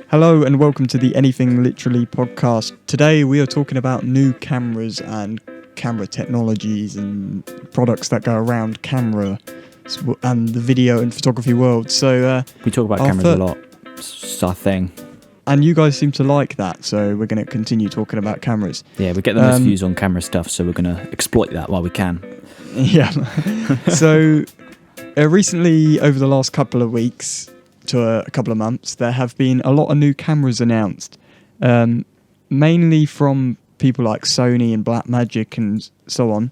Hello and welcome to the Anything Literally podcast. Today we are talking about new cameras and camera technologies and products that go around camera and the video and photography world. So we talk about cameras a lot. It's our thing. And you guys seem to like that, so we're going to continue talking about cameras. Yeah, we get the most views on camera stuff, so we're going to exploit that while we can. Yeah. So recently, over the last couple of weeks to a couple of months, there have been a lot of new cameras announced, mainly from people like Sony and Blackmagic and so on.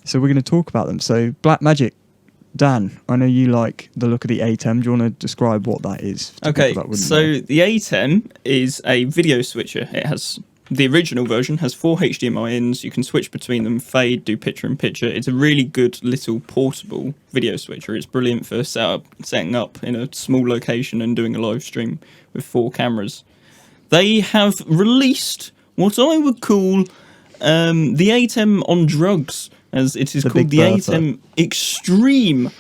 So we're going to talk about them. So Blackmagic, Dan, I know you like the look of the A10. Do you want to describe what that is? Okay, so the A10 is a video switcher. It has the original version has 4 HDMI ins. You can switch between them, fade, do picture-in-picture. It's a really good little portable video switcher. It's brilliant for setting up in a small location and doing a live stream with 4 cameras. They have released what I would call the A10 on drugs, as it is called the A10 Extreme,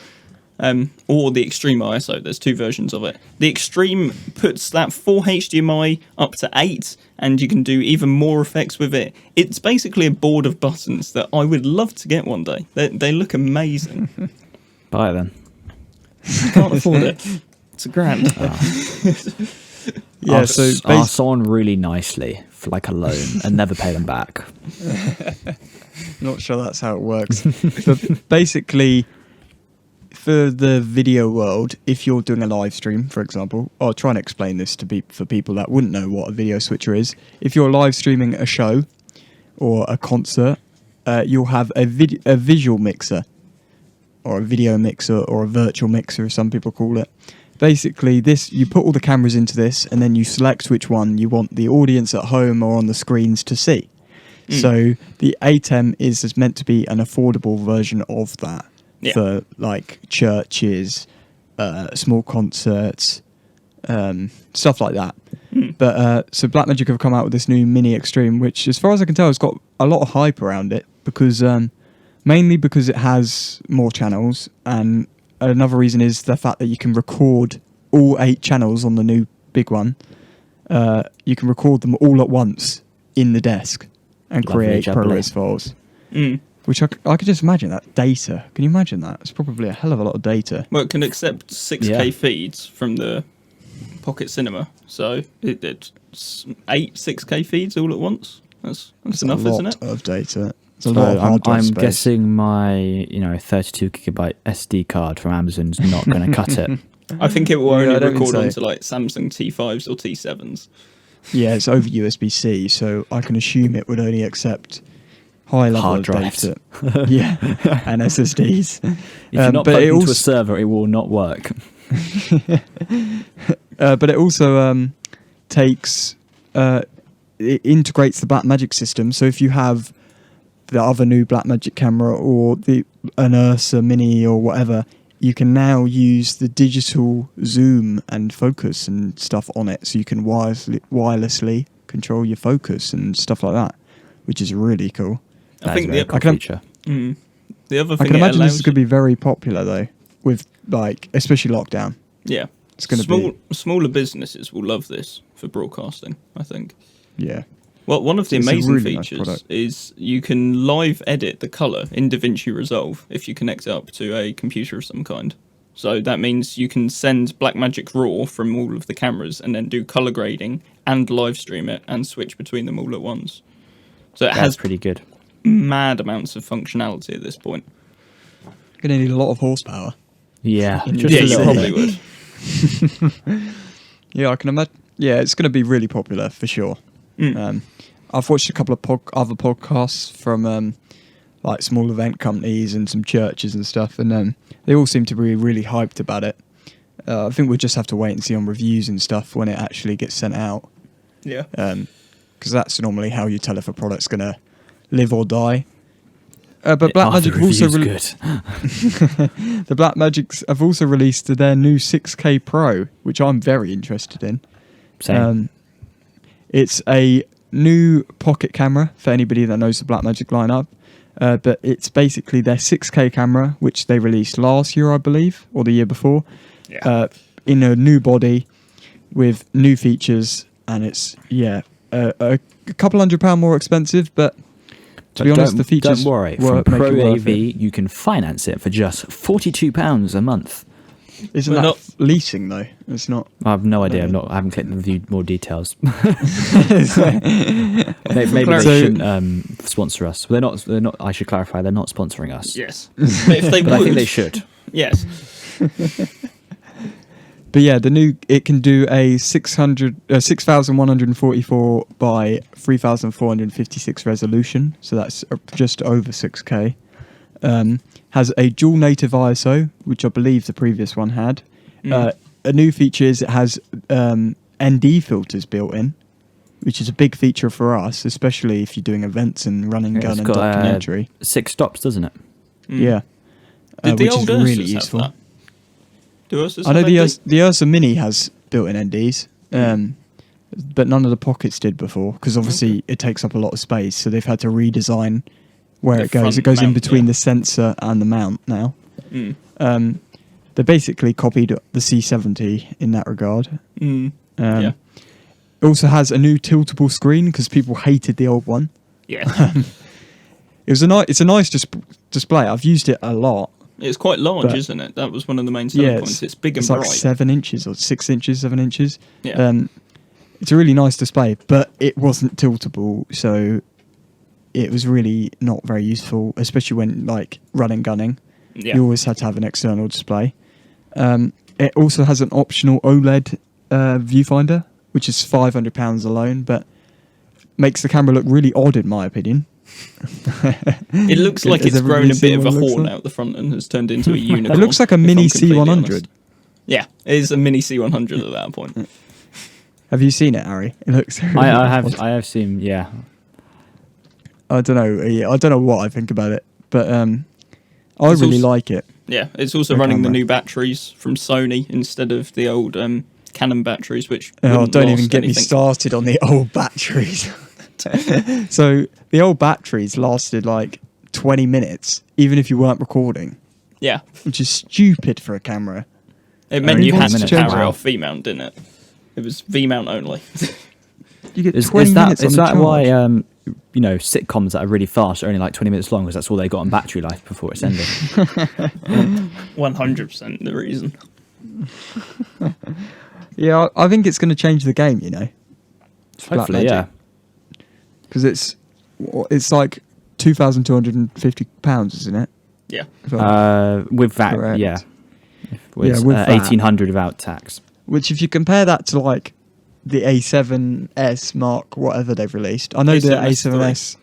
or the Extreme ISO. There's 2 versions of it. The Extreme puts that 4 HDMI up to 8, and you can do even more effects with it. It's basically a board of buttons that I would love to get one day. They look amazing. Buy it then. Can't afford it. It's $1,000. Yeah, ask someone really nicely for like a loan and never pay them back. Not sure that's how it works. But basically, for the video world, if you're doing a live stream, for example, I'll try and explain this for people that wouldn't know what a video switcher is. If you're live streaming a show or a concert, you'll have a visual mixer or a video mixer or a virtual mixer, as some people call it. Basically, you put all the cameras into this, and then you select which one you want the audience at home or on the screens to see. So the A10 is meant to be an affordable version of that for like churches, small concerts, stuff like that. But so Blackmagic have come out with this new Mini Extreme, which, as far as I can tell, has got a lot of hype around it because mainly because it has more channels, and another reason is the fact that you can record all 8 channels on the new big one. You can record them all at once in the desk and create ProRes files. Which I could just imagine that data. Can you imagine that? It's probably a hell of a lot of data. Well, it can accept 6K feeds from the Pocket Cinema. So it's 8 6K feeds all at once. That's enough, isn't it? A lot of data. It's a lot of hard drive I'm space. guessing my 32 gigabyte SD card from Amazon's not going to cut it. I think it will only record onto like Samsung T5s or T7s. Yeah, it's over USB-C, so I can assume it would only accept high level hard of drives. data. Yeah, and SSDs. If you're not plugged into a server, it will not work. But it also takes it integrates the Blackmagic system. So if you have the other new Blackmagic camera or an Ursa Mini or whatever, you can now use the digital zoom and focus and stuff on it, so you can wirelessly control your focus and stuff like that, which is really cool. I think the other feature. The other thing I can imagine this is going to be very popular though, with like especially lockdown. Yeah, it's going to be smaller businesses will love this for broadcasting, I think. Yeah. Well, one of the amazing really features nice is you can live edit the colour in DaVinci Resolve if you connect it up to a computer of some kind. So that means you can send Blackmagic RAW from all of the cameras and then do colour grading and live stream it and switch between them all at once. So it has pretty good. Mad amounts of functionality at this point. You're going to need a lot of horsepower. Yeah, you probably would. Yeah, I can imagine. Yeah, it's going to be really popular for sure. I've watched a couple of other podcasts from like small event companies and some churches and stuff, and they all seem to be really hyped about it. I think we'll just have to wait and see on reviews and stuff when it actually gets sent out. Yeah. Because that's normally how you tell if a product's going to live or die. But Blackmagic the Blackmagics have also released their new 6K Pro, which I'm very interested in. Same. It's a new pocket camera for anybody that knows the Blackmagic lineup, but it's basically their 6K camera, which they released last year, I believe, or the year before, in a new body. with new features, and it's a couple £100 more expensive, but to be honest, the features don't worry. make From Pro it worth AV, you can finance it for just £42 a month. Isn't We're that not- leasing though? It's not. I have no idea. I haven't clicked and viewed more details. Maybe they So- shouldn't sponsor us. They're not. They're not. I should clarify. They're not sponsoring us. Yes. But if they But would, I think they should. Yes. But yeah, it can do a 6,144 by 3,456 resolution, so that's just over 6K. Has a dual native ISO, which I believe the previous one had. A new feature is it has ND filters built in, which is a big feature for us, especially if you're doing events and running Yeah, gun it's and got, documentary. 6 stops, doesn't it? Yeah, Did the which old is really Ursus useful. have that? Do Ursus I know have the Ursa Mini has built-in NDs, but none of the pockets did before, because obviously it takes up a lot of space, so they've had to redesign where The it goes. front It goes in mount, between yeah. the sensor and the mount now. Mm. They basically copied the C70 in that regard. Mm. Yeah. It also has a new tiltable screen because people hated the old one. Yeah. It's a nice display. I've used it a lot. It's quite large, But- isn't it? That was one of the main selling points. It's big and it's bright. like 7 inches or 6 inches, 7 inches. Yeah. It's a really nice display, but it wasn't tiltable, so it was really not very useful, especially when like running gunning. Yeah. You always had to have an external display. It also has an optional OLED viewfinder, which is £500 alone, but makes the camera look really odd in my opinion. It looks like Has it's grown everybody a bit seen of a what it looks horn like? out the front and has turned into a unicorn. It looks like a if mini I'm completely C100. honest. Yeah, it is a mini C100 at that point. Have you seen it, Harry? It looks. Really I odd. have seen. Yeah. I don't know. Yeah, I don't know what I think about it, but I It's really also- like it. Yeah, it's also The running the camera. new batteries from Sony instead of the old Canon batteries, which Oh, wouldn't don't even last get me anything. started on the old batteries. So the old batteries lasted like 20 minutes, even if you weren't recording, Yeah, which is stupid for a camera. it meant Only you had wants to to change power it. off V-mount, didn't it? It was V-mount only. You get Is 20 minutes is on that the why charge. sitcoms that are really fast are only like 20 minutes long? Because that's all they got on battery life before it's ended. 100% the reason. Yeah, I think it's going to change the game. It's Hopefully, yeah. because it's like £2,250, isn't it? Yeah. If I'm- With that, Correct. yeah. Yeah, with that. 1800 without tax. Which, if you compare that to like the A7S Mark, whatever they've released, I know the A7S A7S.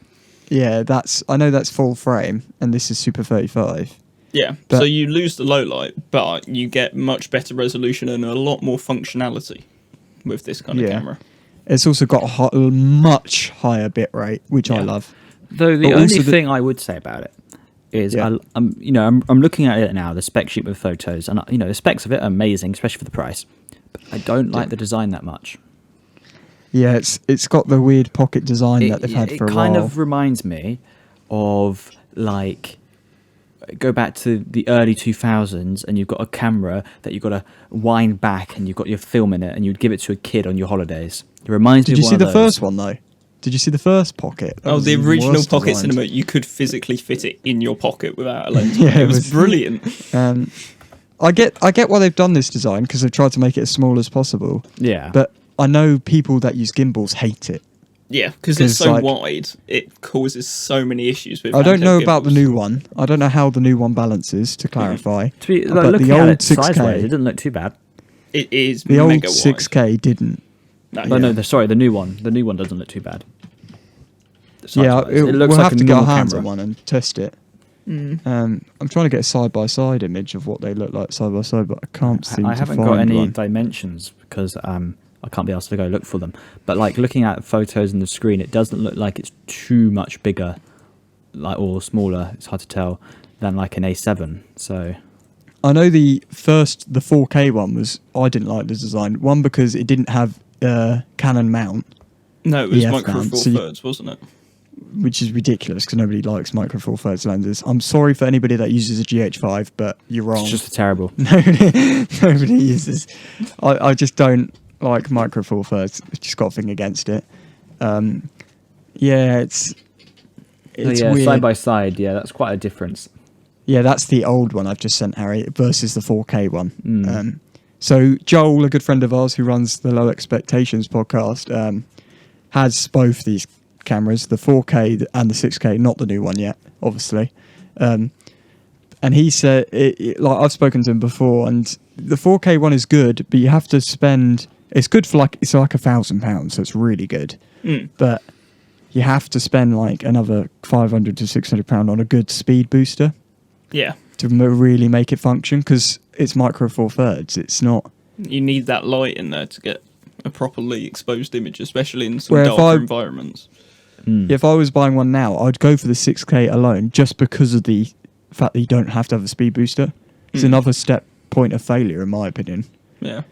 Yeah, I know that's full frame, and this is Super 35. Yeah, But- so you lose the low light, but you get much better resolution and a lot more functionality with this kind of Yeah. camera. It's also got a much higher bit rate, which I Yeah. love. Though the But only also the- thing I would say about it is, Yeah. I'm looking at it now, the spec sheet with photos, and the specs of it are amazing, especially for the price. But I don't like the design that much. Yeah, it's got the weird pocket design that they've had for a while. It kind of reminds me of like go back to the early 2000s and you've got a camera that you've got to wind back and you've got your film in it and you'd give it to a kid on your holidays. It reminds Did me you of see one the of those. first one though? Did you see the first pocket? That Oh, was the even original worse pocket designed. cinema, you could physically fit it in your pocket without a lens. Yeah, it was brilliant. I get why they've done this design because they've tried to make it as small as possible. Yeah. But I know people that use gimbals hate it. Yeah, because it's 'Cause, so like- wide, it causes so many issues with I don't know handheld about the gimbals. new one. I don't know how the new one balances, to clarify. to be, but looking the at old it sideways, 6K, it doesn't look too bad. It is the old mega 6K didn't. wide. Oh, No, no, sorry, the new one. The new one doesn't look too bad. Yeah, Size-wise. we'll looks have a to get our normal hands camera. on one and test it. Mm. I'm trying to get a side-by-side image of what they look like side-by-side, but I can't seem I to haven't find got any one. dimensions because I can't be asked to go look for them. But like looking at photos on the screen, it doesn't look like it's too much bigger, like or smaller. It's hard to tell than like an A7. So I know the 4K one I didn't like the design. One, because it didn't have Canon mount, No, it was EF micro mount, four so you- thirds, wasn't it? which is ridiculous because nobody likes micro four thirds lenses. I'm sorry for anybody that uses a GH5, but you're wrong. it's just terrible. Nobody uses. I just don't. like Micro Four Thirds. It's just got a thing against it. Yeah, it's weird. Side by side. Yeah, that's quite a difference. Yeah, that's the old one I've just sent Harry versus the 4K one. So Joel, a good friend of ours who runs the Low Expectations podcast, has both these cameras, the 4K and the 6K, not the new one yet, obviously. And he said, like I've spoken to him before, and the 4K one is good, but you have to spend. It's good for it's like £1,000, so it's really good. But you have to spend like another £500 to £600 on a good speed booster. Yeah. To really make it function, because it's Micro Four Thirds. It's not. You need that light in there to get a properly exposed image, especially in some darker environments. If I was buying one now, I'd go for the 6K alone, just because of the fact that you don't have to have a speed booster. It's another point of failure, in my opinion. Yeah.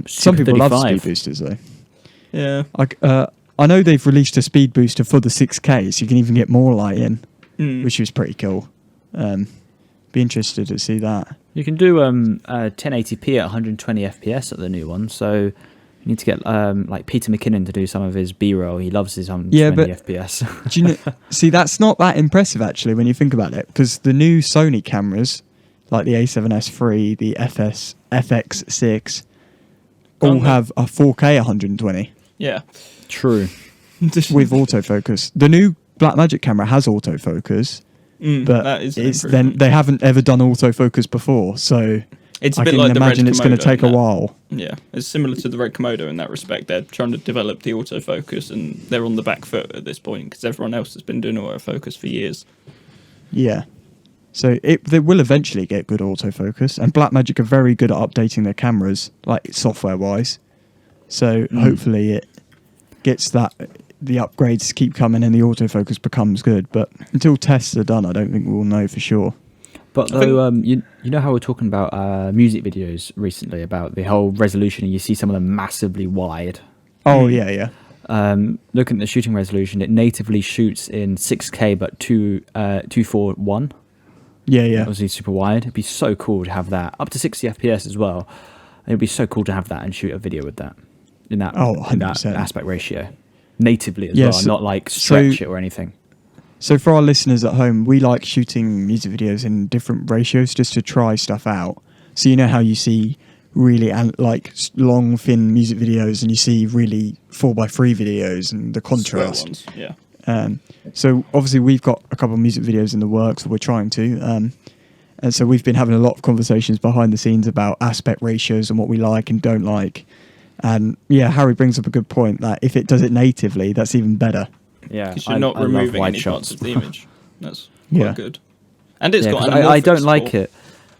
Some people 35. love speed boosters, though. Yeah. I know they've released a speed booster for the 6K, so you can even get more light in, which is pretty cool. Be interested to see that. You can do 1080p at 120 FPS at the new one, so you need to get like Peter McKinnon to do some of his B-roll. He loves his 120 FPS. Do you know, see, that's not that impressive, actually, when you think about it, because the new Sony cameras, like the A7S III, the FX6, all have a 4K 120. Yeah. True. With autofocus. The new Blackmagic camera has autofocus, but that is they haven't ever done autofocus before, so it's a I bit can like the imagine Red it's going to Komodo take in a that. while. Yeah, it's similar to the Red Komodo in that respect. They're trying to develop the autofocus, and they're on the back foot at this point because everyone else has been doing autofocus for years. Yeah. So they will eventually get good autofocus, and Blackmagic are very good at updating their cameras, like software-wise. So hopefully it gets that, the upgrades keep coming and the autofocus becomes good. But until tests are done, I don't think we'll know for sure. But though, you know how we're talking about music videos recently, about the whole resolution, and you see some of them massively wide. Oh, yeah. Looking at the shooting resolution, it natively shoots in 6K, but 241. Yeah. Obviously super wide. It'd be so cool to have that. Up to 60 FPS as well. It'd be so cool to have that and shoot a video with that. In that, in that aspect ratio. Natively as well, not like stretch it or anything. So for our listeners at home, we like shooting music videos in different ratios just to try stuff out. So you know how you see really like long, thin music videos, and you see really 4x3 videos and the contrast. Ones, yeah. So obviously we've got a couple of music videos in the works that we're trying to. And so we've been having a lot of conversations behind the scenes about aspect ratios and what we like and don't like. And yeah, Harry brings up a good point that if it does it natively, that's even better. Yeah, because you're not removing any parts of the image. That's quite good. And it's got. I don't like it.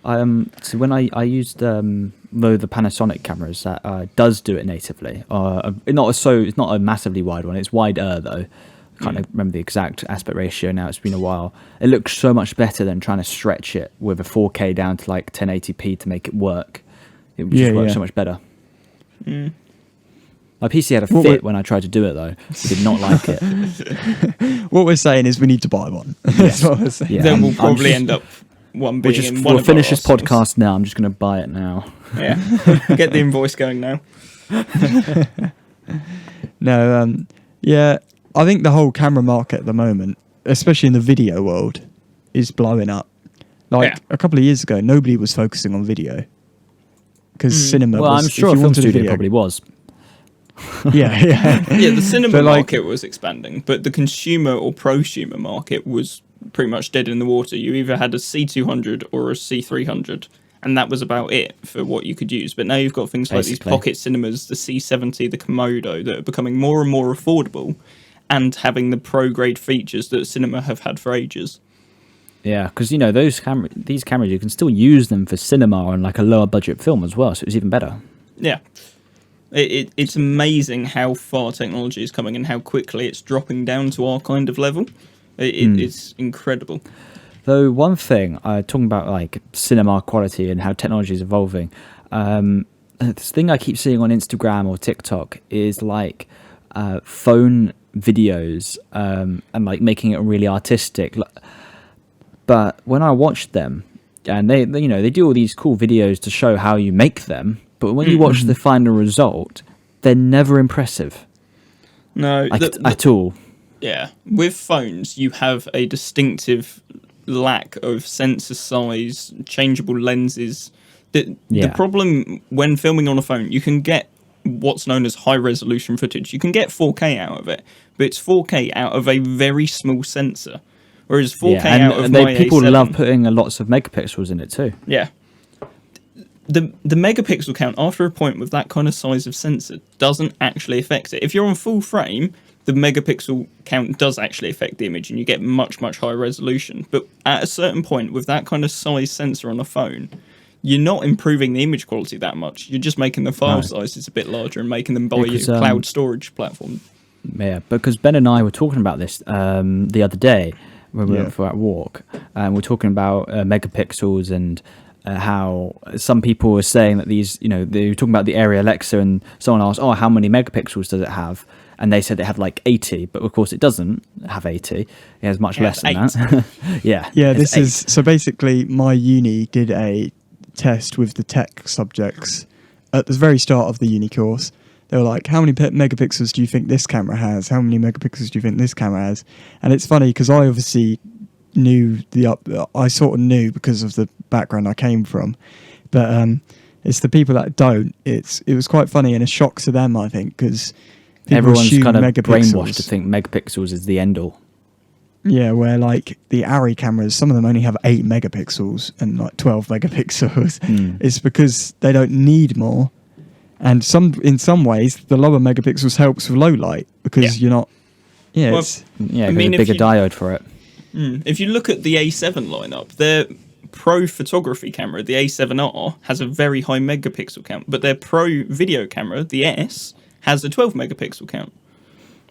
So when I used the Panasonic cameras that does do it natively. It's not a massively wide one. It's wider though. I can't remember the exact aspect ratio now. It's been a while. It looks so much better than trying to stretch it with a 4K down to like 1080p to make it work. It just works so much better. My PC had a fit when I tried to do it though. I did not like it. What we're saying is we need to buy one. That's what we're saying. Yeah, then we'll probably end up one being in one We'll of finish our this arsenals. podcast now. I'm just going to buy it now. Yeah, get the invoice going now. No, yeah, I think the whole camera market at the moment, especially in the video world, is blowing up. Like a couple of years ago, nobody was focusing on video because cinema. Well, was, I'm sure a film studio probably was. Yeah. The cinema market was expanding, but the consumer or prosumer market was pretty much dead in the water. You either had a C200 or a C300, and that was about it for what you could use. But now you've got things like these pocket cinemas, the C70, the Komodo, that are becoming more and more affordable and having the pro-grade features that cinema have had for ages. Yeah, because these cameras, you can still use them for cinema on like a lower budget film as well, so it's even better. Yeah. It's amazing how far technology is coming and how quickly it's dropping down to our kind of level. It's incredible. Though one thing, talking about like cinema quality and how technology is evolving, this thing I keep seeing on Instagram or TikTok is like phone videos and like making it really artistic. But when I watch them, and they do all these cool videos to show how you make them, but but when you watch the final result, they're never impressive. No, at all. Yeah, with phones, you have a distinctive lack of sensor size, changeable lenses. The problem when filming on a phone, you can get what's known as high resolution footage. You can get 4K out of it, but it's 4K out of a very small sensor. Whereas 4K out of my people A7, love putting lots of megapixels in it too. Yeah. The megapixel count after a point with that kind of size of sensor doesn't actually affect it. If you're on full frame, the megapixel count does actually affect the image and you get much, much higher resolution. But at a certain point with that kind of size sensor on a phone, you're not improving the image quality that much. You're just making the file sizes a bit larger and making them by your cloud storage platform. Yeah, because Ben and I were talking about this the other day when we went for that walk. We're talking about megapixels and how some people were saying that these, they were talking about the Arri Alexa, and someone asked, how many megapixels does it have? And they said it had like 80, but of course it doesn't have 80. It has much less than that. Yeah, this is so basically my uni did a test with the tech subjects at the very start of the uni course. They were like, how many megapixels do you think this camera has? How many megapixels do you think this camera has? And it's funny because I obviously I sort of knew because of the background I came from, but it's the people that don't. It was quite funny and a shock to them, I think, because everyone's kind of brainwashed to think megapixels is the end all. Yeah, where like the Arri cameras, some of them only have 8 megapixels and like 12 megapixels. It's because they don't need more. And in some ways, the lower megapixels helps with low light because you're not. Yeah, well, I mean, a bigger diode for it. If you look at the A7 lineup, their pro photography camera, the A7R, has a very high megapixel count, but their pro video camera, the S, has a 12 megapixel count.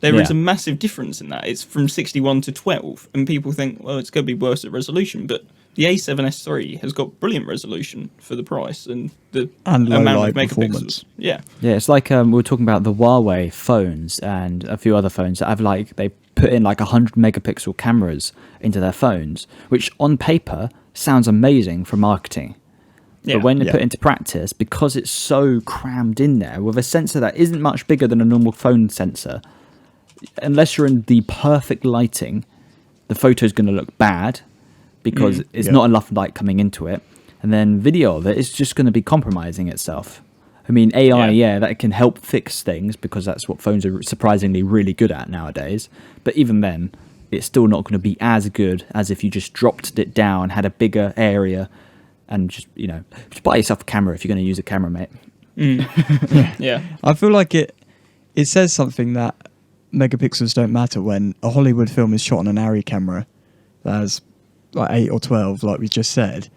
There is a massive difference in that. It's from 61 to 12, and people think, well, it's going to be worse at resolution, but the A7S III has got brilliant resolution for the price and the amount of megapixels. Yeah, it's like we were talking about the Huawei phones and a few other phones that have they put in like 100 megapixel cameras into their phones, which on paper sounds amazing for marketing. But when they put into practice, because it's so crammed in there with a sensor that isn't much bigger than a normal phone sensor, unless you're in the perfect lighting, the photo is going to look bad because it's not enough light coming into it. And then video of it is just going to be compromising itself. I mean, AI, that can help fix things because that's what phones are surprisingly really good at nowadays. But even then, it's still not going to be as good as if you just dropped it down, had a bigger area, and just buy yourself a camera if you're going to use a camera, mate. Yeah. I feel like it says something that megapixels don't matter when a Hollywood film is shot on an Arri camera that has like 8 or 12, like we just said,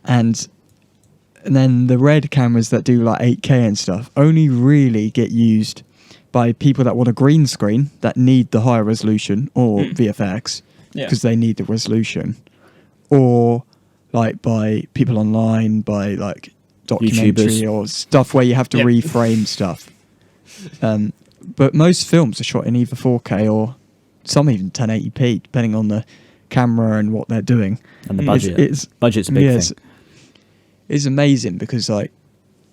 and then the red cameras that do like 8K and stuff only really get used by people that want a green screen that need the higher resolution, or VFX because they need the resolution, or like by people online, by like documentary YouTubers, or stuff where you have to reframe stuff. But most films are shot in either 4K or some even 1080p, depending on the camera and what they're doing. And the budget. Budget's a big thing. It's amazing because like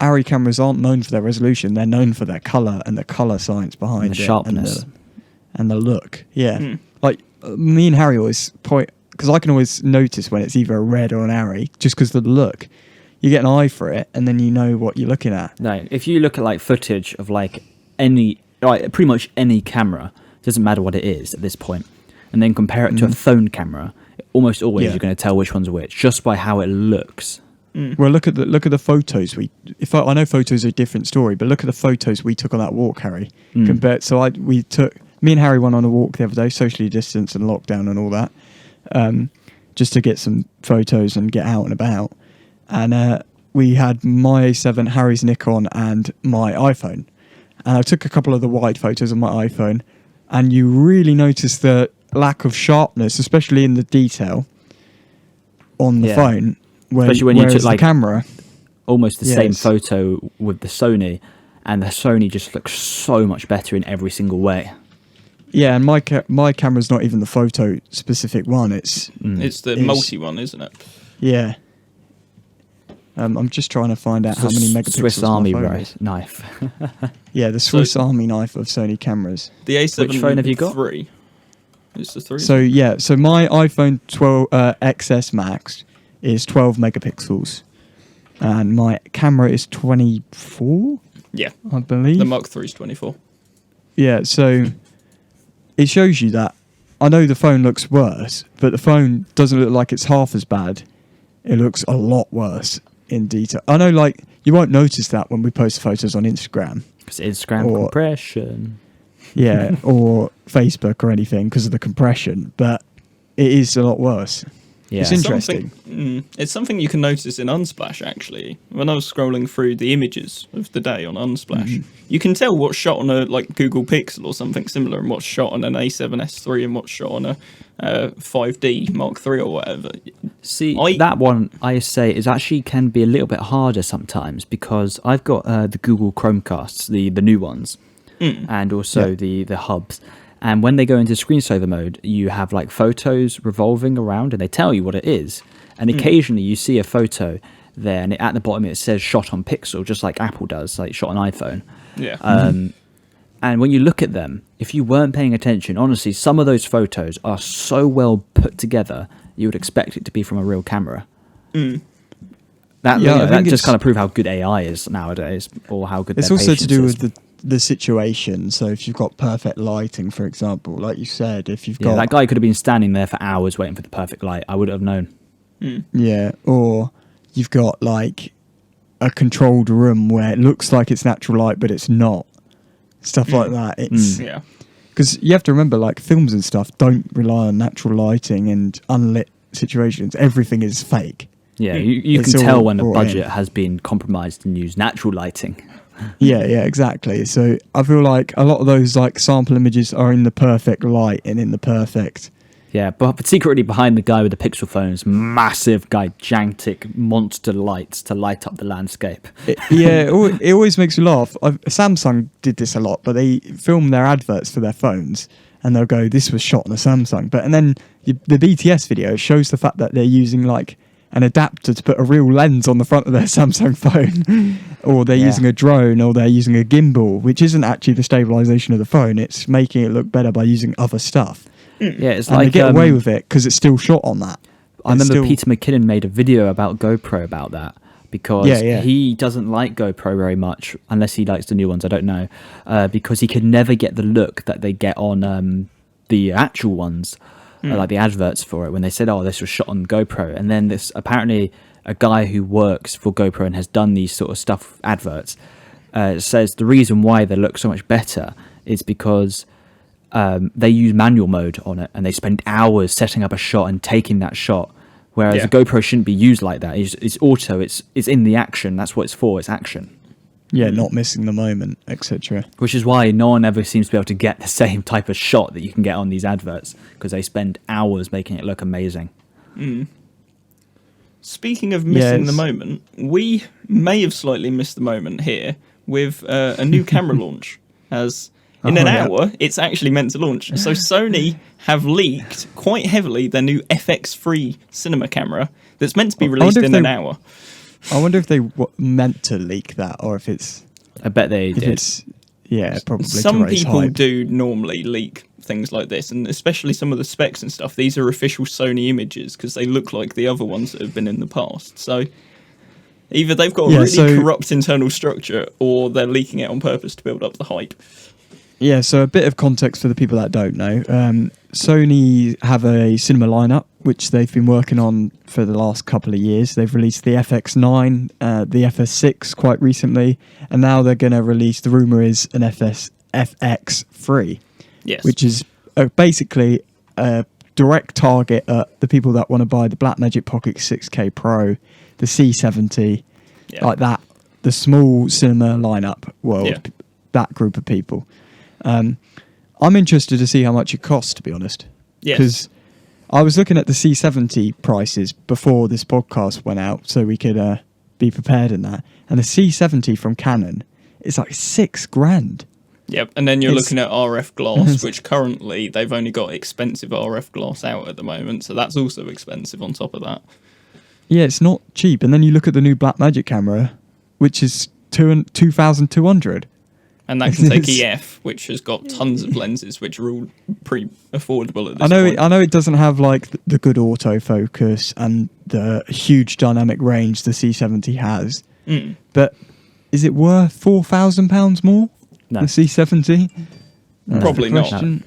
Arri cameras aren't known for their resolution; they're known for their color and the color science behind the sharpness and the look. Yeah, like me and Harry always point, because I can always notice when it's either a red or an Arri just because of the look. You get an eye for it, and then you know what you're looking at. No, if you look at like footage of like pretty much any camera, doesn't matter what it is at this point, and then compare it to a phone camera, almost always you're going to tell which one's which just by how it looks. Well, look at the photos. I know photos are a different story, but look at the photos we took on that walk, Harry. Compared, me and Harry went on a walk the other day, socially distanced and lockdown and all that, just to get some photos and get out and about. And we had my A7, Harry's Nikon, and my iPhone. And I took a couple of the wide photos on my iPhone, and you really notice the lack of sharpness, especially in the detail on the phone. Especially when you took like the camera, almost the same photo with the Sony, and the Sony just looks so much better in every single way. Yeah, and my camera's not even the photo specific one. It's the multi one, isn't it? Yeah. I'm just trying to find out how many megapixels Swiss my Army phone is. knife. Yeah, the Swiss Army knife of Sony cameras. The A7 Which phone have you got? 3. It's the 3. So yeah, so my iPhone 12 XS Max is 12 megapixels, and my camera is 24. Yeah, I believe. the Mark 3 is 24. Yeah, so it shows you that I know the phone looks worse, but the phone doesn't look like it's half as bad. It looks a lot worse in detail. I know, like, you won't notice that when we post photos on Instagram. Because Instagram compression. Yeah, or Facebook or anything because of the compression, but it is a lot worse. Yeah. It's interesting. It's something you can notice in Unsplash, actually. When I was scrolling through the images of the day on Unsplash, you can tell what's shot on a like Google Pixel or something similar and what's shot on an A7S3 and what's shot on a 5D Mark III or whatever. See, that one, I say, is actually can be a little bit harder sometimes because I've got the Google Chromecasts, the new ones, and also the hubs. And when they go into screensaver mode, you have like photos revolving around and they tell you what it is. And occasionally you see a photo there and at the bottom it says shot on Pixel, just like Apple does, like shot on iPhone. Yeah. And when you look at them, if you weren't paying attention, honestly, some of those photos are so well put together, you would expect it to be from a real camera. That just kind of proves how good AI is nowadays, or how good it's their also to do patience is. with the situation. So if you've got perfect lighting, for example, like you said, if you've got that guy could have been standing there for hours waiting for the perfect light. I would have known. Yeah, or you've got like a controlled room where it looks like it's natural light, but it's not. Stuff like that. It's because you have to remember, like films and stuff don't rely on natural lighting and unlit situations. Everything is fake. Yeah, you can tell when the budget has been compromised and used natural lighting. Yeah, exactly. So I feel like a lot of those like sample images are in the perfect light and in the perfect. Yeah, but secretly behind the guy with the Pixel phones, massive, gigantic monster lights to light up the landscape. It always makes you laugh. Samsung did this a lot, but they film their adverts for their phones and they'll go, "This was shot on a Samsung." And then the BTS video shows the fact that they're using like an adapter to put a real lens on the front of their Samsung phone, or they're using a drone, or they're using a gimbal, which isn't actually the stabilization of the phone. It's making it look better by using other stuff. Yeah, it's and like they get away with it because it's still shot on that. I remember Peter McKinnon made a video about GoPro about that because he doesn't like GoPro very much unless he likes the new ones. I don't know because he could never get the look that they get on the actual ones. Like the adverts for it when they said, "Oh, this was shot on GoPro," and then this apparently a guy who works for GoPro and has done these sort of stuff adverts says the reason why they look so much better is because they use manual mode on it and they spend hours setting up a shot and taking that shot, whereas a GoPro shouldn't be used like that. It's auto. It's in the action. That's what it's for. It's action. Yeah, not missing the moment, etc. Which is why no one ever seems to be able to get the same type of shot that you can get on these adverts because they spend hours making it look amazing. Speaking of missing the moment, we may have slightly missed the moment here with a new camera launch. As in an hour, it's actually meant to launch. So Sony have leaked quite heavily their new FX3 cinema camera that's meant to be released in an hour. I wonder if they meant to leak that, or if it's. I bet they did. Probably. Some people do normally leak things like this, and especially some of the specs and stuff. These are official Sony images because they look like the other ones that have been in the past. So either they've got a really corrupt internal structure, or they're leaking it on purpose to build up the hype. Yeah, so a bit of context for the people that don't know. Sony have a cinema lineup, which they've been working on for the last couple of years. They've released the FX9, the FS6 quite recently, and now they're going to release, the rumour is, an FX3, which is basically a direct target at the people that want to buy the Blackmagic Pocket 6K Pro, the C70, like that, the small cinema lineup world, that group of people. I'm interested to see how much it costs, to be honest. Because I was looking at the C70 prices before this podcast went out, so we could be prepared in that. And the C70 from Canon is like $6,000. Yep, and then you're looking at RF glass, which currently they've only got expensive RF glass out at the moment, so that's also expensive on top of that. Yeah, it's not cheap. And then you look at the new Blackmagic camera, which is 2,200. And that can take EF, which has got tons of lenses, which are all pretty affordable at this point. I know it doesn't have like the good autofocus and the huge dynamic range the C70 has, but is it worth £4,000 more? No. The C70? Probably not. Question.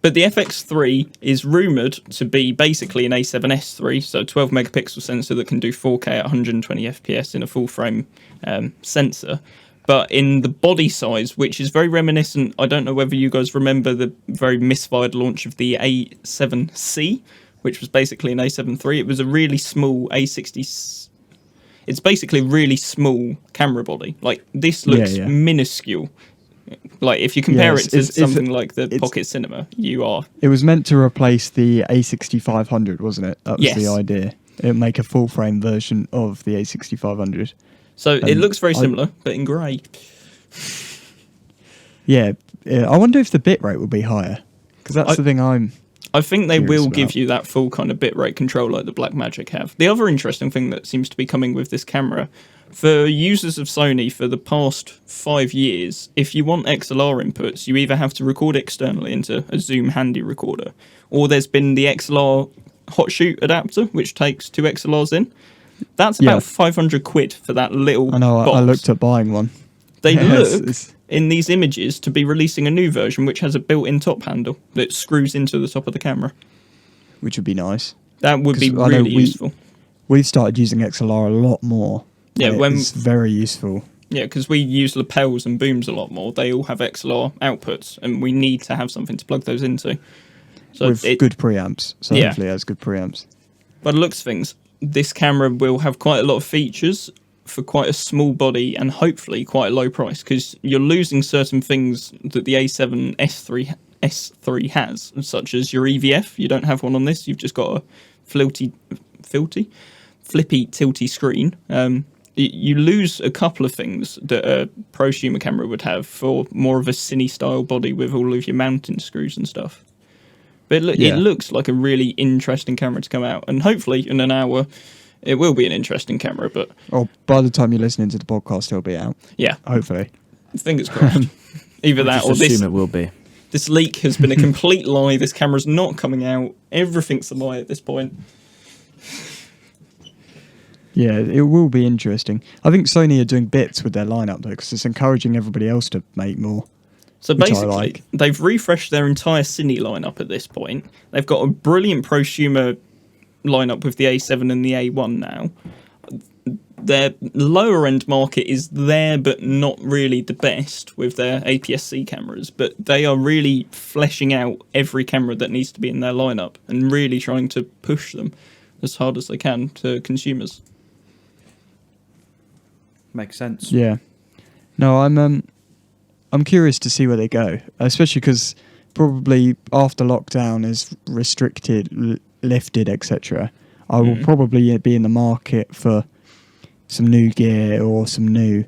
But the FX3 is rumoured to be basically an A7S3, so 12 megapixel sensor that can do 4K at 120 FPS in a full frame sensor. But in the body size, which is very reminiscent, I don't know whether you guys remember the very misfired launch of the A7C, which was basically an A7 III. It was a really small A60. It's basically a really small camera body. Like, this looks minuscule. Like, if you compare it to something like the Pocket Cinema, you are... It was meant to replace the A6500, wasn't it? That was the idea. It would make a full-frame version of the A6500. So it looks very similar, but in grey. Yeah, I wonder if the bitrate will be higher. Because that's the thing I think they will give about. you that full kind of bitrate control like the Blackmagic have. The other interesting thing that seems to be coming with this camera, for users of Sony for the past 5 years, if you want XLR inputs, you either have to record externally into a Zoom Handy recorder, or there's been the XLR hot shoot adapter, which takes 2 XLRs in. That's about 500 quid for that little I know, box. I looked at buying one. They look in these images to be releasing a new version which has a built-in top handle that screws into the top of the camera. Which would be nice. That would be really useful. We've started using XLR a lot more. Yeah, it's very useful. Yeah, because we use lapels and booms a lot more. They all have XLR outputs, and we need to have something to plug those into. So with good preamps. So hopefully it has good preamps. By the looks of things, this camera will have quite a lot of features for quite a small body and hopefully quite a low price, because you're losing certain things that the A7 S3 has, such as your EVF. You don't have one on this. You've just got a flippy, tilty screen. You lose a couple of things that a prosumer camera would have for more of a cine style body with all of your mounting screws and stuff. But it looks like a really interesting camera to come out, and hopefully in an hour it will be an interesting camera. But by the time you're listening to the podcast, it'll be out. Yeah, hopefully. Fingers crossed. Either that or this. Assume it will be. This leak has been a complete lie. This camera's not coming out. Everything's a lie at this point. Yeah, it will be interesting. I think Sony are doing bits with their lineup though, because it's encouraging everybody else to make more. So basically, they've refreshed their entire Cine lineup at this point. They've got a brilliant prosumer lineup with the A7 and the A1 now. Their lower end market is there, but not really the best with their APS-C cameras. But they are really fleshing out every camera that needs to be in their lineup and really trying to push them as hard as they can to consumers. Makes sense. Yeah. No, I'm curious to see where they go, especially because probably after lockdown is restricted, lifted, etc. I will probably be in the market for some new gear or some new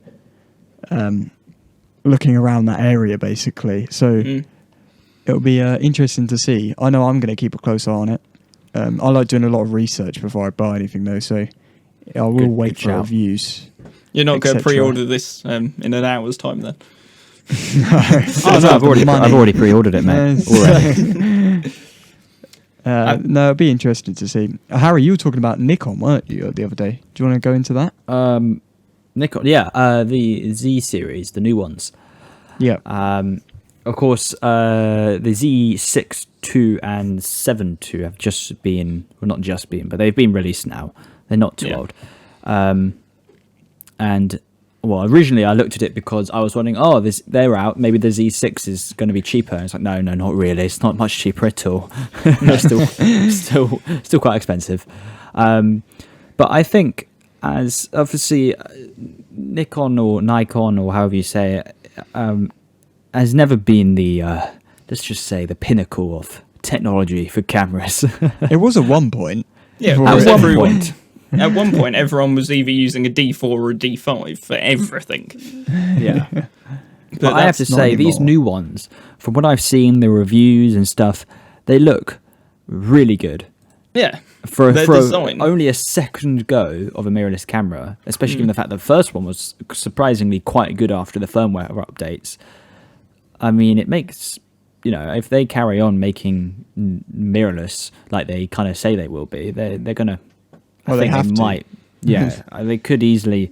looking around that area, basically. So it'll be interesting to see. I know I'm going to keep a close eye on it. I like doing a lot of research before I buy anything, though, so I will wait for reviews. You're not going to pre-order this in an hour's time, then? I've already pre-ordered it, mate. Already. No, it'd be interesting to see. Harry, you were talking about Nikon, weren't you, the other day? Do you want to go into that? Nikon, the Z series, the new ones. Yeah. Of course, the Z6 II and 7 II have just been, well, not just been, but they've been released now. They're not too old. And well, originally I looked at it because I was wondering, they're out. Maybe the Z6 is going to be cheaper. And it's like, no, not really. It's not much cheaper at all. still quite expensive. But I think, as obviously Nikon or however you say it, has never been the let's just say the pinnacle of technology for cameras. It was at one point. Yeah, at one point. At one point, everyone was either using a D4 or a D5 for everything. Yeah. But I have to say, these new ones, from what I've seen, the reviews and stuff, they look really good. Yeah. For Their design. only a second go of a mirrorless camera, especially given the fact that the first one was surprisingly quite good after the firmware updates. I mean, it makes, if they carry on making mirrorless like they kind of say they will be, they're gonna. Well, I think they have to. might. Yeah, they could easily,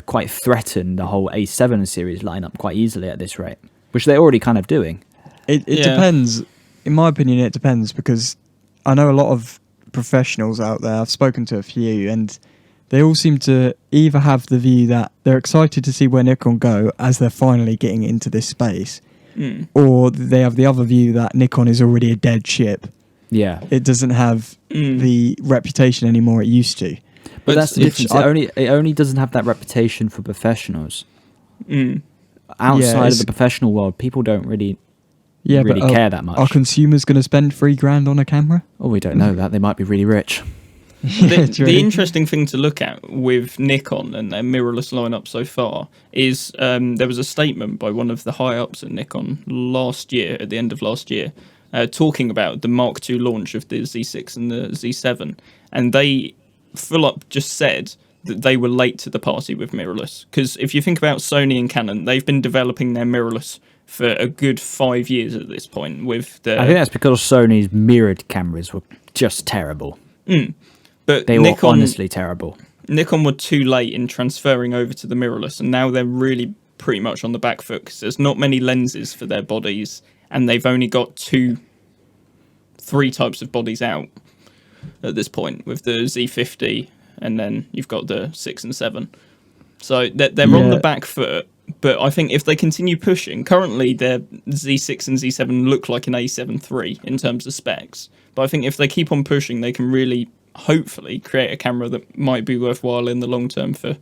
quite threaten the whole A7 series lineup quite easily at this rate, which they're already kind of doing. It depends. In my opinion, it depends, because I know a lot of professionals out there. I've spoken to a few, and they all seem to either have the view that they're excited to see where Nikon go as they're finally getting into this space, or they have the other view that Nikon is already a dead ship. Yeah, It doesn't have the reputation anymore it used to. but that's the which difference. It only doesn't have that reputation for professionals. Outside of the professional world, people don't really care that much. Are consumers going to spend $3,000 on a camera? Oh, we don't know that. They might be really rich. The interesting thing to look at with Nikon and their mirrorless lineup so far is there was a statement by one of the high-ups at Nikon at the end of last year, talking about the Mark II launch of the Z6 and the Z7. And they full up just said that they were late to the party with mirrorless. Because if you think about Sony and Canon, they've been developing their mirrorless for a good 5 years at this point. I think that's because Sony's mirrored cameras were just terrible. But they were honestly terrible. Nikon were too late in transferring over to the mirrorless, and now they're really pretty much on the back foot because there's not many lenses for their bodies, and they've only got 3 types of bodies out at this point with the Z50, and then you've got the 6 and 7. So they're on the back foot. But I think if they continue pushing, currently their Z6 and Z7 look like an A7 III in terms of specs. But I think if they keep on pushing, they can really, hopefully, create a camera that might be worthwhile in the long term for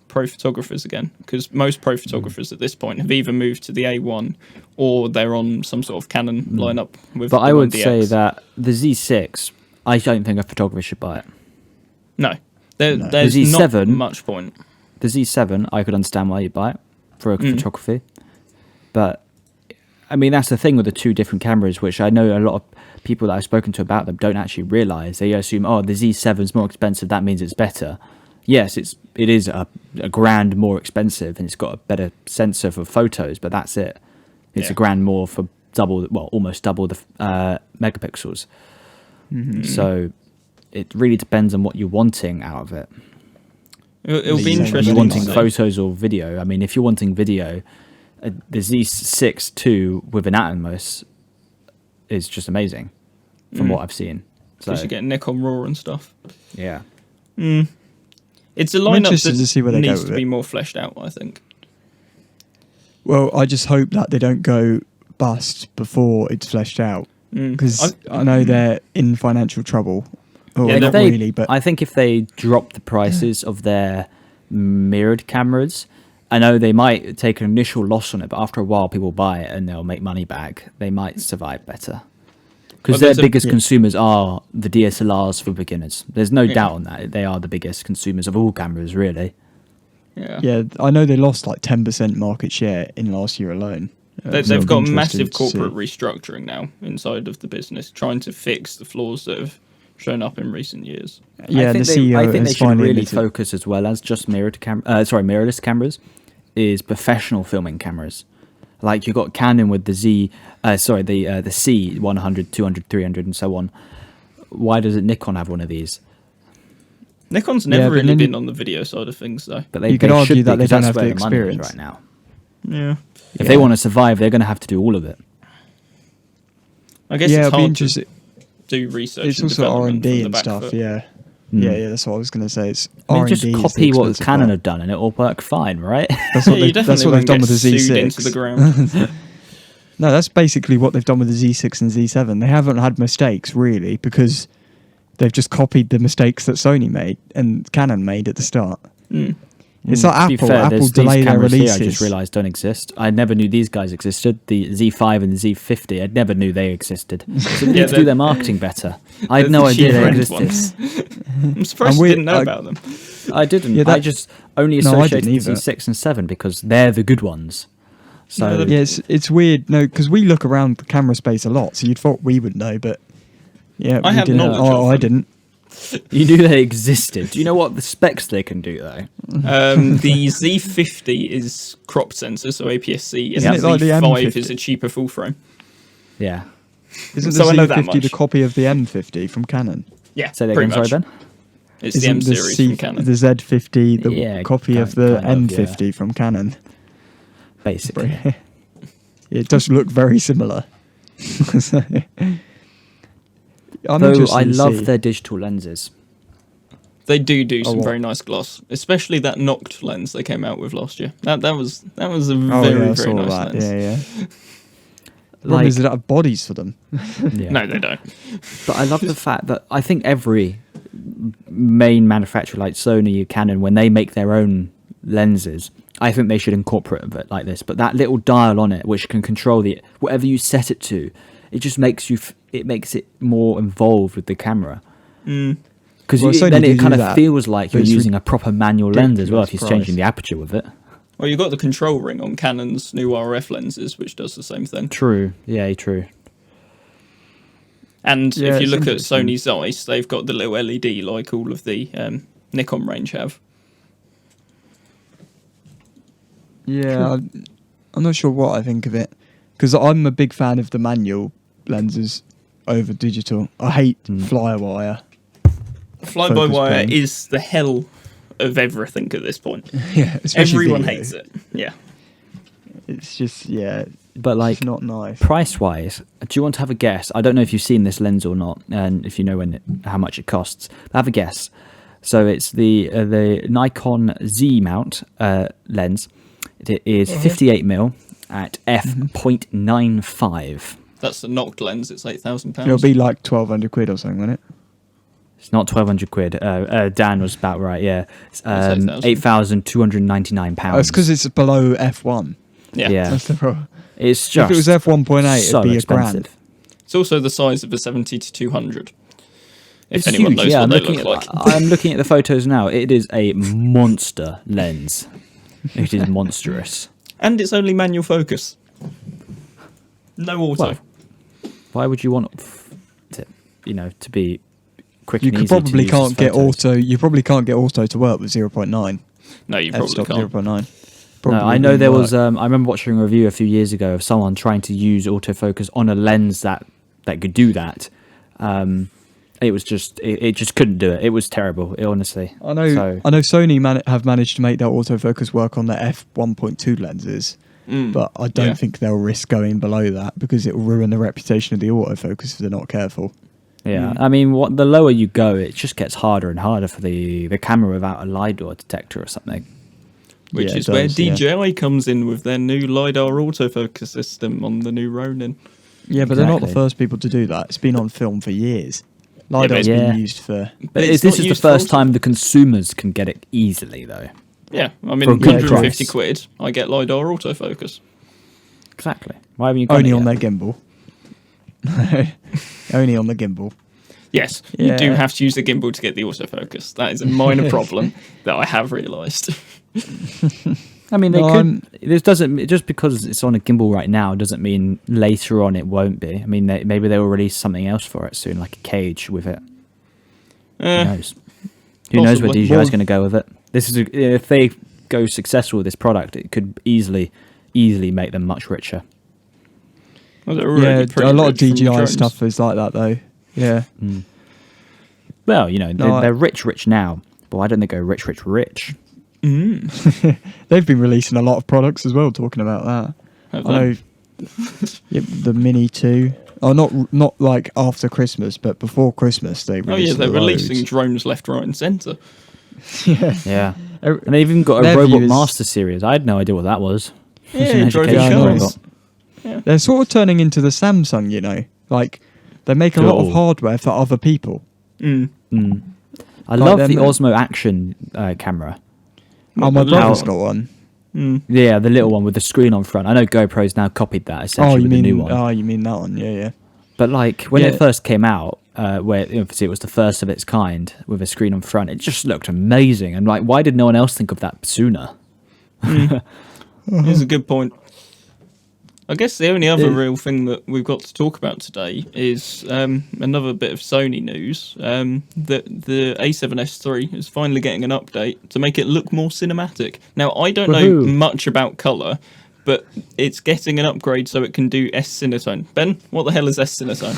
pro photographers again. Because most pro photographers at this point have either moved to the A1 or they're on some sort of Canon lineup with. But I would 1DX. say that the Z6, I don't think a photographer should buy it. No, there's The Z7 not much point. The Z7, I could understand why you buy it for photography. But, I mean, that's the thing with the 2 different cameras, which I know a lot of people that I've spoken to about them don't actually realise. They assume, the Z7's more expensive, that means it's better. Yes, it is a grand more expensive, and it's got a better sensor for photos, but that's it. It's a grand more for almost double the megapixels. So it really depends on what you're wanting out of it. It'll be If interesting. you're wanting photos or video, I mean, if you're wanting video, the Z6 II with an Atmos is just amazing from what I've seen. So Because you get Nikon RAW and stuff. yeah, It's a I'm lineup interested to see where that they go needs with to be it. more fleshed out, I think. Well, I just hope that they don't go bust before it's fleshed out, because I know they're in financial trouble. Oh, Yeah, not really, but I think if they drop the prices of their mirrored cameras, I know they might take an initial loss on it, but after a while people buy it and they'll make money back. They might survive better. Because their biggest consumers are the DSLRs for beginners. There's no doubt on that. They are the biggest consumers of all cameras, really. yeah, I know they lost like 10% market share in last year alone. They've got massive corporate restructuring now inside of the business, trying to fix the flaws that have shown up in recent years. Yeah, I think the CEO I think has they should finally really admitted- focus as well as just mirrorless cameras, is professional filming cameras. Like you got Canon with the C 100, 200, 300, and so on. Why doesn't Nikon have one of these? Nikon's Yeah, never but really then been on the video side of things, though. But they You could they argue should that be, they 'cause don't that's have where the the money is experience. right now. Yeah, If they want to survive, they're going to have to do all of it. I guess Yeah, it's it'll be hard to interesting. do research. It's and also development R&D from the and back stuff. foot. Yeah. Yeah, that's what I was going to say. It's I mean, R&D. just is the copy what expensive Canon part. have done, and it will work fine, right? That's what, Yeah, you that's definitely what they've won't done get with the sued Z6. into the ground. No, that's basically what they've done with the Z6 and Z7. They haven't had mistakes, really, because they've just copied the mistakes that Sony made and Canon made at the start. It's like To be Apple. fair, Apple there's delay these their cameras releases. here I just realised don't exist. I never knew these guys existed. The Z5 and the Z50, I never knew they existed. So they need to do their marketing better. I had no idea they existed. I'm surprised you didn't know about them. I didn't. Yeah, I just only No, I associated didn't either. the Z6 and 7 because they're the good ones. So Yeah, it's weird. No, because we look around the camera space a lot, so you'd thought we would know, but Yeah, I we had didn't. knowledge Oh, of I them. didn't. You knew they existed. Do you know what the specs they can do though? The Z50 is crop sensor, so APS-C, and Isn't the it like the Z5 M50? is a cheaper full frame. Yeah. Isn't So I the know that Z50 the much. copy of the M50 from Canon? Yeah, Say that pretty again, sorry, much. Ben. It's the Isn't M series from Canon. the Z50 the Yeah, copy of the kind of, M50 from Canon? Basically. It does look very similar. I'm Though interested I to love see. their digital lenses. They do some what? very nice gloss, especially that knocked lens they came out with last year. That was a Oh, very yeah, I very saw nice that. lens. Yeah. Problem is they don't have bodies for them. Yeah. No, they don't. But I love the fact that I think every main manufacturer like Sony, Canon, when they make their own lenses, I think they should incorporate it like this. But that little dial on it, which can control whatever you set it to, it just makes it makes it more involved with the camera. Because Well, Sony then do it kind do of that, feels like but you're it's using a proper manual lens as well if ridiculous you're changing price. the aperture with it. Well, you've got the control ring on Canon's new RF lenses, which does the same thing. True. Yeah, true. And Yeah, if you it's look at interesting. Sony's Zeiss, they've got the little LED like all of the Nikon range have. Yeah, I'm not sure what I think of it because I'm a big fan of the manual lenses over digital. I hate fly-wire. Fly-by-wire pen. is the hell of everything at this point. Yeah, especially Everyone video. hates it. Yeah. It's just But like it's not nice. price wise, do you want to have a guess? I don't know if you've seen this lens or not, and if you know how much it costs. But have a guess. So it's the Nikon Z mount lens. It is 58mm at f.95. That's the knocked lens. It's £8,000. It'll be like 1,200 quid or something, won't it? It's not 1,200 quid. Dan was about right. Yeah, it's, That's 8,299 pounds. Oh, it's because it's below f1. Yeah. Yeah. That's the problem. It's If just it was f1.8, so it'd be expensive. £1,000. It's also the size of a 70 to 200. If It's anyone huge. knows Yeah, what I'm they looking look at like. I'm looking at the photos now. It is a monster lens. It is monstrous. And it's only manual focus. No auto. Well, why would you want to be quick You and could easy to probably use can't as get photos? auto. You probably can't get auto to work with 0.9. No, you probably F-stop can't. 0.9. No, Probably I know wouldn't there work. was. I remember watching a review a few years ago of someone trying to use autofocus on a lens that could do that. It was just it just couldn't do it. It was terrible. Honestly, I know. So, I know. Sony have managed to make their autofocus work on their f1.2 lenses, but I don't Yeah. think they'll risk going below that because it will ruin the reputation of the autofocus if they're not careful. yeah, I mean, the lower you go, it just gets harder and harder for the camera without a LiDAR detector or something. Which Yeah, is it where does, yeah. DJI comes in with their new LiDAR autofocus system on the new Ronin. Yeah, but they're not the Exactly. first people to do that. It's been on film for years. LiDAR's Yeah. been used for. But it's this not is the used first for auto. time the consumers can get it easily, though. Yeah, I mean, For a good 150 price. quid, I get LiDAR autofocus. Exactly. Why haven't you got Only it on yet? their gimbal. Only on the gimbal. Yes, you do Yeah. have to use the gimbal to get the autofocus. That is a minor problem that I have realised. I mean, they No, could. This doesn't just because it's on a gimbal right now doesn't mean later on it won't be. I mean, maybe they will release something else for it soon, like a cage with it. Who knows? Who knows where possibly. DJI is Well- going to go with it? This is if they go successful with this product, it could easily make them much richer. Well, they're already Yeah, pretty a lot of rich from DJI drones. stuff is like that though. Yeah. Well, No, they're rich now, but why don't they go rich? They've been releasing a lot of products as well. Talking about that, Have I know. Yep, the Mini 2. Oh, not like after Christmas, but before Christmas they. Oh yeah, they're loads. releasing drones left, right, and centre. Yeah. Yeah, Er- and they've even got a their Robot view is- Master series. I had no idea what that was. It's an Yeah, driving educational cars. robot. They're sort of turning into the Samsung, like they make a lot of Cool. hardware for other people. I Like love them, the Osmo Action camera. Oh, my the brother's little- got one. Yeah, the little one with the screen on front. I know GoPro's now copied that essentially Oh, you with mean the new one. you mean that one? Yeah. But like when Yeah. it first came out, where obviously it was the first of its kind with a screen on front, it just looked amazing. And like, why did no one else think of that sooner? Here's a good point. I guess the only other real thing that we've got to talk about today is another bit of Sony news. That the A7S III is finally getting an update to make it look more cinematic. Now, I don't know much about colour, but it's getting an upgrade so it can do S-Cinetone. Ben, what the hell is S-Cinetone?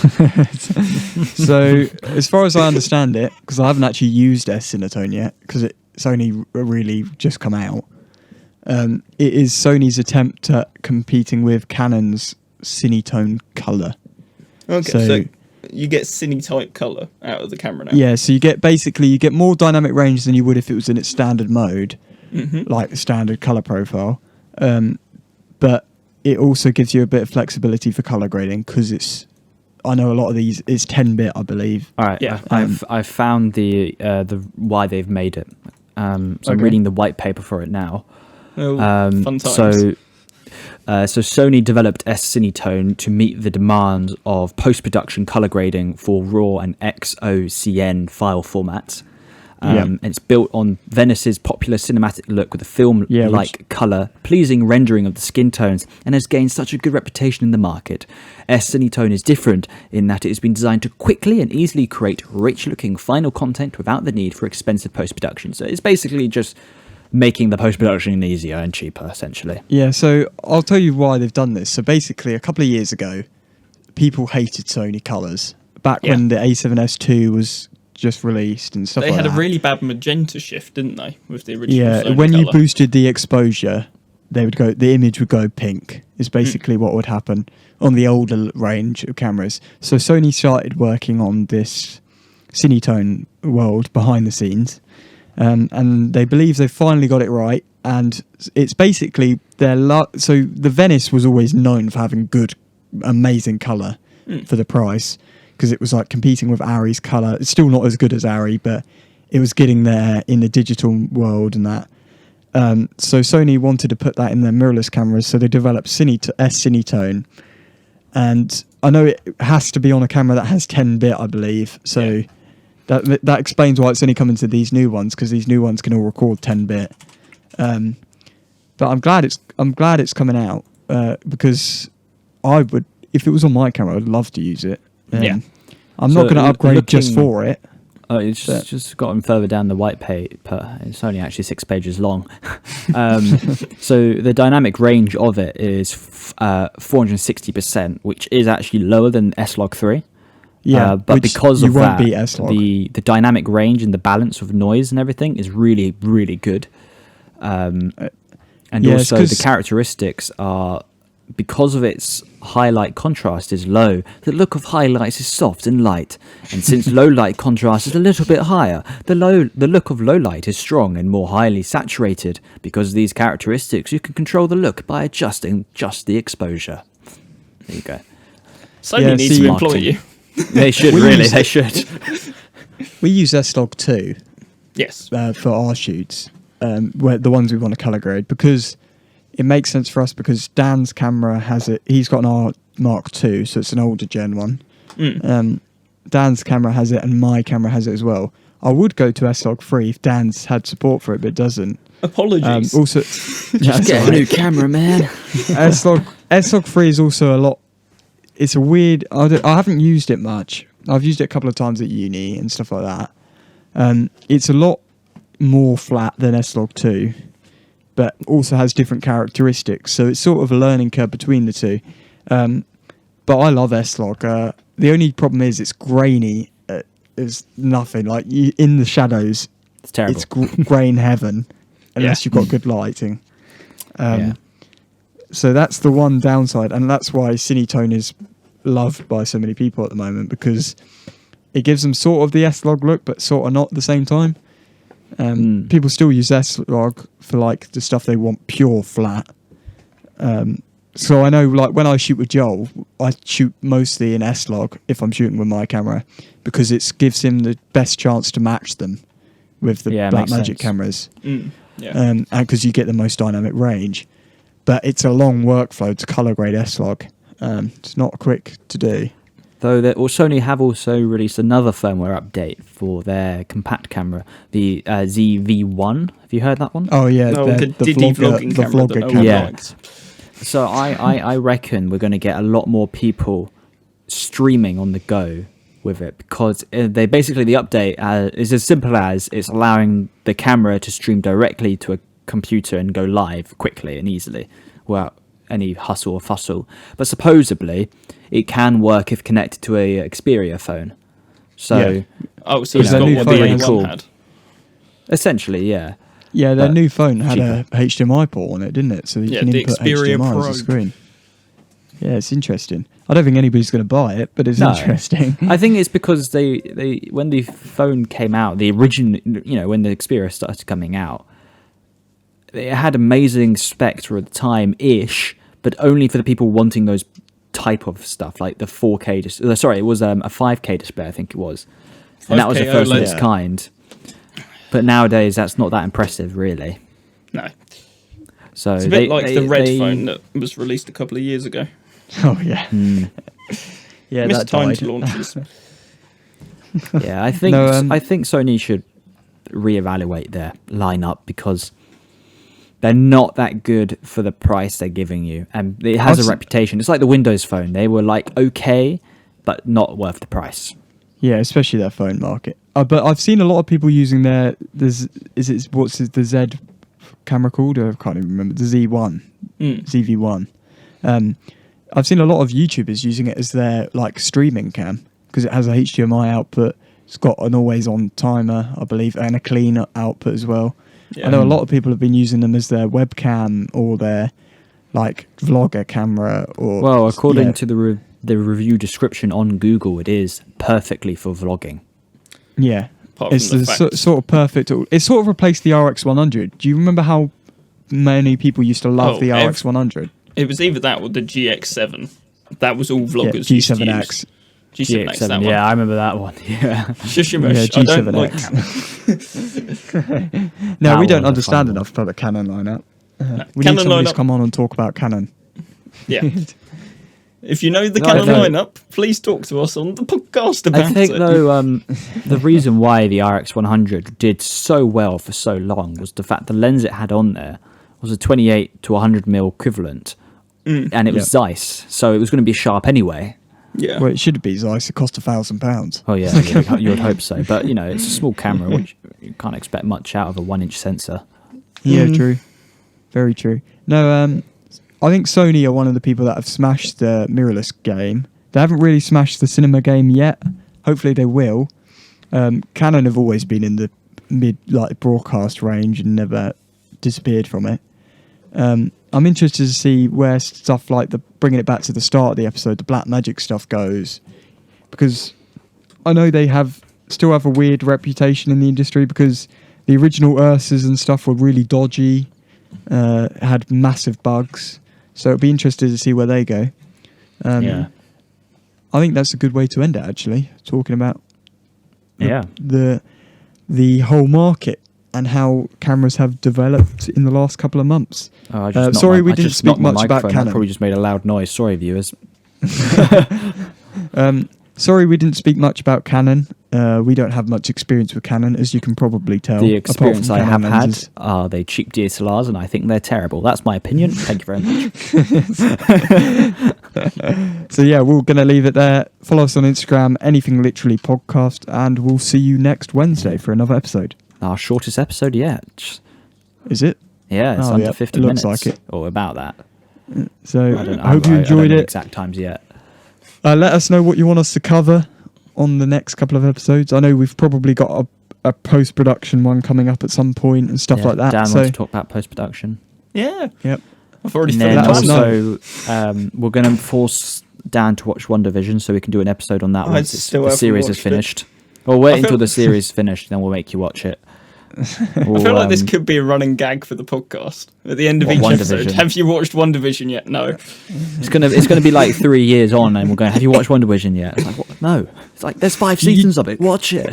So, as far as I understand it, because I haven't actually used S-Cinetone yet, because it's only really just come out, it is Sony's attempt at competing with Canon's Cinetone colour. Okay, so you get cine-type colour out of the camera now. Yeah, so you get more dynamic range than you would if it was in its standard mode, like the standard colour profile. But it also gives you a bit of flexibility for colour grading because I know a lot of these is 10-bit, I believe. All right, yeah. I've found the why they've made it. So I'm reading the white paper for it now. Oh, fun times. So Sony developed S-Cinetone to meet the demands of post-production color grading for RAW and XOCN file formats. And it's built on Venice's popular cinematic look with a film-like colour, pleasing rendering of the skin tones, and has gained such a good reputation in the market. S-Cinetone is different in that it has been designed to quickly and easily create rich-looking final content without the need for expensive post-production. So it's basically just making the post-production easier and cheaper, essentially. Yeah, so I'll tell you why they've done this. So basically, a couple of years ago, people hated Sony colours. Back when the A7S II was just released and stuff like that. They had a really bad magenta shift, didn't they, with the original Sony when you colour? boosted the exposure, the image would go pink, is basically what would happen on the older range of cameras. So Sony started working on this Cinetone world behind the scenes, and they believe they've finally got it right. And it's basically so the Venice was always known for having good, amazing colour for the price, because it was like competing with Ari's colour. It's still not as good as Ari, but it was getting there in the digital world and that. So Sony wanted to put that in their mirrorless cameras, so they developed S-Cinetone. And I know it has to be on a camera that has 10-bit, I believe. So that explains why it's only coming to these new ones, because these new ones can all record 10-bit. But I'm glad it's coming out, because I would, if it was on my camera, I'd love to use it. I'm not going to upgrade just for it. Oh, it's just gotten further down the white paper. It's only actually 6 pages long. So the dynamic range of it is 460%, which is actually lower than S-Log 3. Yeah, but because of that, the dynamic range and the balance of noise and everything is really, really good. And also the characteristics are, because of its highlight contrast is low, the look of highlights is soft and light, and since low light contrast is a little bit higher, the look of low light is strong and more highly saturated. Because of these characteristics, you can control the look by adjusting just the exposure. There you go. Sony needs to employ you. They should, they should. We use S-Log 2 Yes. For our shoots, where the ones we want to colour grade, because it makes sense for us, because Dan's camera has it. He's got an R Mark II, so it's an older gen one. Dan's camera has it, and my camera has it as well. I would go to S-Log 3 if Dan's had support for it, but it doesn't. Apologies. Also, just get a new camera, man. S-Log 3 is also a lot. It's a weird. I haven't used it much. I've used it a couple of times at uni and stuff like that. It's a lot more flat than S-Log 2. But also has different characteristics, so it's sort of a learning curve between the two. But I love S-Log. The only problem is it's grainy. It's nothing. Like in the shadows, it's terrible. It's grain heaven, unless you've got good lighting. So that's the one downside, and that's why Cinetone is loved by so many people at the moment, because it gives them sort of the S-Log look, but sort of not at the same time. People still use S-Log for like the stuff they want pure flat. So I know, like when I shoot with Joel, I shoot mostly in S-Log if I'm shooting with my camera, because it gives him the best chance to match them with the Blackmagic cameras. And because you get the most dynamic range. But it's a long workflow to colour grade S-Log. It's not quick to do. Though Sony have also released another firmware update for their compact camera, the ZV-1. Have you heard that one? Oh yeah, the vlogger camera. camera. Yeah. So I reckon we're going to get a lot more people streaming on the go with it, because they basically, the update is as simple as it's allowing the camera to stream directly to a computer and go live quickly and easily without any hustle or fussle. But supposedly it can work if connected to a Xperia phone. So so it's not what the A1 cool. had. Essentially, yeah. Yeah, their new phone had cheaper. a HDMI port on it, didn't it? So you can the input Xperia HDMI Pro. as a screen. Yeah, it's interesting. I don't think anybody's going to buy it, but it's No. interesting. I think it's because they when the phone came out, the original, when the Xperia started coming out, it had amazing specs for the time-ish, but only for the people wanting those type of stuff, like the 4K. It was a 5K display, I think it was, and that was the 5K first of OLED. its kind. But nowadays, that's not that impressive, really. No. So It's a bit like the red phone that was released a couple of years ago. Oh, yeah. Yeah, that Mistimed died. launches. Yeah, I think No, I think Sony should reevaluate their lineup, because they're not that good for the price they're giving you, and it has a reputation. It's like the Windows Phone; they were like okay, but not worth the price. Yeah, especially their phone market. But I've seen a lot of people using the Z camera called? I can't even remember. The Z1, ZV1. I've seen a lot of YouTubers using it as their like streaming cam, because it has a HDMI output. It's got an always-on timer, I believe, and a clean output as well. Yeah. I know a lot of people have been using them as their webcam or their like vlogger camera. Or Well, according to the review description on Google, it is perfectly for vlogging. yeah, Apart it's from the the fact- sort of perfect. It sort of replaced the RX100. Do you remember how many people used to love the RX100? It was either that or the GX7. That was all Yeah, vloggers used to G7X. use. G7X, that one. Yeah, I remember that one. Yeah. Shush your Yeah, mush. I don't like G7X. Canon. No, That we don't was a understand fun one. enough about the Canon lineup. We Canon need somebody to lineup- come on and talk about Canon. Yeah. If you know the No, I Canon don't. lineup, please talk to us on the podcast about I think it. though the reason why the RX100 did so well for so long was the fact the lens it had on there was a 28 to 100mm equivalent, and it was Zeiss, so it was going to be sharp anyway. Yeah. Well, it should be Zeiss. It cost £1,000. Oh yeah, you would hope so, but it's a small camera, which you can't expect much out of a 1-inch sensor. Yeah, true. Very true. No, I think Sony are one of the people that have smashed the mirrorless game. They haven't really smashed the cinema game yet. Hopefully they will. Canon have always been in the mid broadcast range and never disappeared from it. I'm interested to see where stuff like bringing it back to the start of the episode, the Black Magic stuff goes, because I know they still have a weird reputation in the industry, because the original Ursas and stuff were really dodgy, had massive bugs. So it'll be interesting to see where they go. Yeah. I think that's a good way to end it, actually, talking about the whole market and how cameras have developed in the last couple of months. Oh, I just knocked sorry, my- we I didn't just speak knocked my much about microphone. That Canon. probably just made a loud noise. Sorry, viewers. Sorry, we didn't speak much about Canon. We don't have much experience with Canon, as you can probably tell. The apart experience from I have Canon had lenses. are they cheap DSLRs, and I think they're terrible. That's my opinion. Thank you very much. So yeah, we're going to leave it there. Follow us on Instagram, Anything Literally Podcast, and we'll see you next Wednesday for another episode. Our shortest episode yet. Is it? Yeah, it's Oh, under yeah, 50 it looks minutes. like it. Or about that. So I don't know. I hope you I don't enjoyed know the it. exact times yet. Let us know what you want us to cover on the next couple of episodes. I know we've probably got a post-production one coming up at some point and stuff Yeah, like that. Dan So wants to talk about post-production. Yeah. yep. I've already And filled then let us time. know. also, we're going to force Dan to watch WandaVision so we can do an episode on that I once still the haven't series is watched it. finished. Well, wait I feel- until the series is finished, then we'll make you watch it. I feel like this could be a running gag for the podcast. At the end of What, each episode, WandaVision? have you watched WandaVision yet? No. It's gonna be like 3 years on, and we're going, have you watched WandaVision yet? It's like, what? No. It's like, there's 5 seasons of it. Watch it.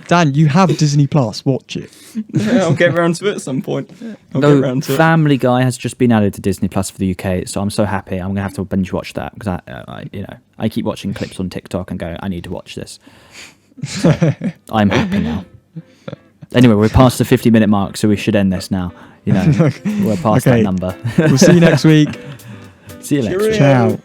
Dan, you have Disney Plus. Watch it. Yeah, I'll get around to it at some point. I'll get No, around to it. Family Guy has just been added to Disney Plus for the UK, so I'm so happy. I'm gonna have to binge watch that because I keep watching clips on TikTok and go, I need to watch this. So, I'm happy now. Anyway, we're past the 50-minute mark, so we should end this now. We're past that Okay. number. We'll see you next week. See you next week. Cheerio. Ciao.